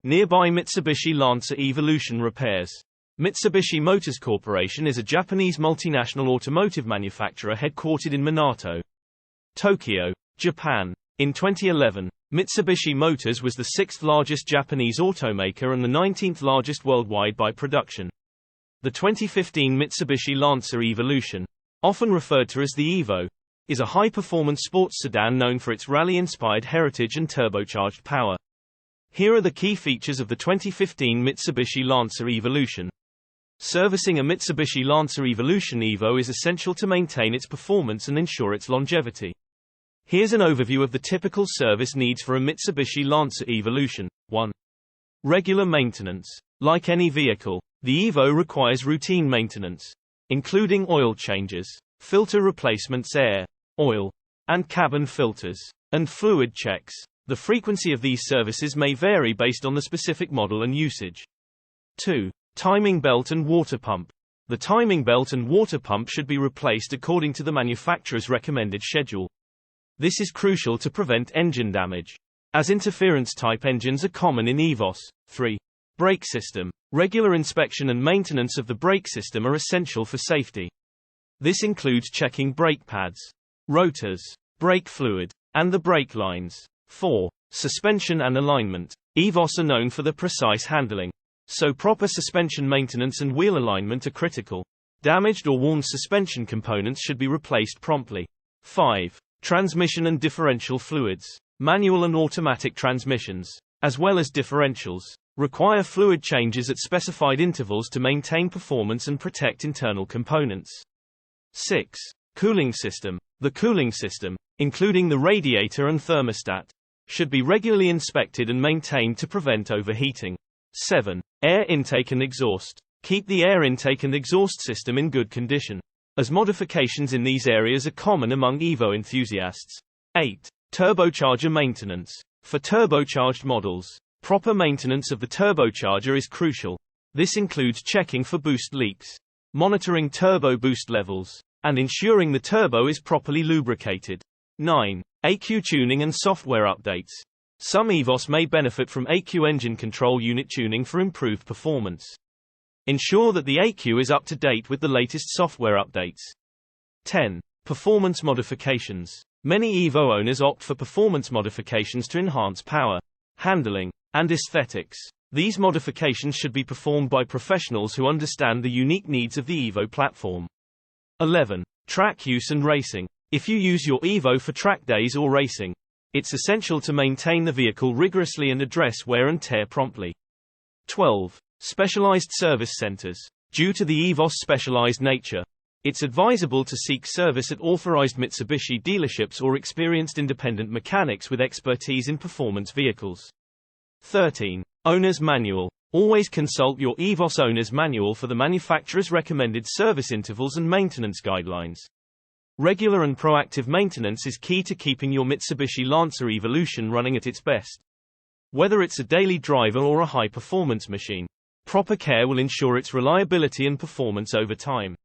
Nearby Mitsubishi Lancer Evolution repairs. Mitsubishi Motors Corporation is a Japanese multinational automotive manufacturer headquartered in Minato, Tokyo, Japan. In 2011, Mitsubishi Motors was the sixth largest Japanese automaker and the 19th largest worldwide by production. The 2015 Mitsubishi Lancer Evolution, often referred to as the Evo, is a high-performance sports sedan known for its rally-inspired heritage and turbocharged power. Here are the key features of the 2015 Mitsubishi Lancer Evolution. Servicing a Mitsubishi Lancer Evolution Evo is essential to maintain its performance and ensure its longevity. Here's an overview of the typical service needs for a Mitsubishi Lancer Evolution. 1. Regular maintenance. Like any vehicle, the Evo requires routine maintenance, including oil changes, filter replacements, air, oil, and cabin filters, and fluid checks. The frequency of these services may vary based on the specific model and usage. 2. Timing belt and water pump. The timing belt and water pump should be replaced according to the manufacturer's recommended schedule. This is crucial to prevent engine damage, as interference-type engines are common in EVOS. 3. Brake system. Regular inspection and maintenance of the brake system are essential for safety. This includes checking brake pads, rotors, brake fluid, and the brake lines. 4. Suspension and alignment. EVOS are known for their precise handling, so proper suspension maintenance and wheel alignment are critical. Damaged or worn suspension components should be replaced promptly. 5. Transmission and differential fluids. Manual and automatic transmissions, as well as differentials, require fluid changes at specified intervals to maintain performance and protect internal components. 6. Cooling system. The cooling system, including the radiator and thermostat, should be regularly inspected and maintained to prevent overheating. 7. Air intake and exhaust. Keep the air intake and exhaust system in good condition, as modifications in these areas are common among Evo enthusiasts. 8. Turbocharger maintenance. For turbocharged models, proper maintenance of the turbocharger is crucial. This includes checking for boost leaks, monitoring turbo boost levels, and ensuring the turbo is properly lubricated. 9. ECU tuning and software updates. Some EVOS may benefit from ECU engine control unit tuning for improved performance. Ensure that the ECU is up to date with the latest software updates. 10. Performance modifications. Many Evo owners opt for performance modifications to enhance power, handling, and aesthetics. These modifications should be performed by professionals who understand the unique needs of the Evo platform. 11. Track use and racing. If you use your Evo for track days or racing, it's essential to maintain the vehicle rigorously and address wear and tear promptly. 12. Specialized service centers. Due to the EVO's specialized nature, it's advisable to seek service at authorized Mitsubishi dealerships or experienced independent mechanics with expertise in performance vehicles. 13. Owner's Manual. Always consult your EVOS Owner's Manual for the manufacturer's recommended service intervals and maintenance guidelines. Regular and proactive maintenance is key to keeping your Mitsubishi Lancer Evolution running at its best. Whether it's a daily driver or a high-performance machine, proper care will ensure its reliability and performance over time.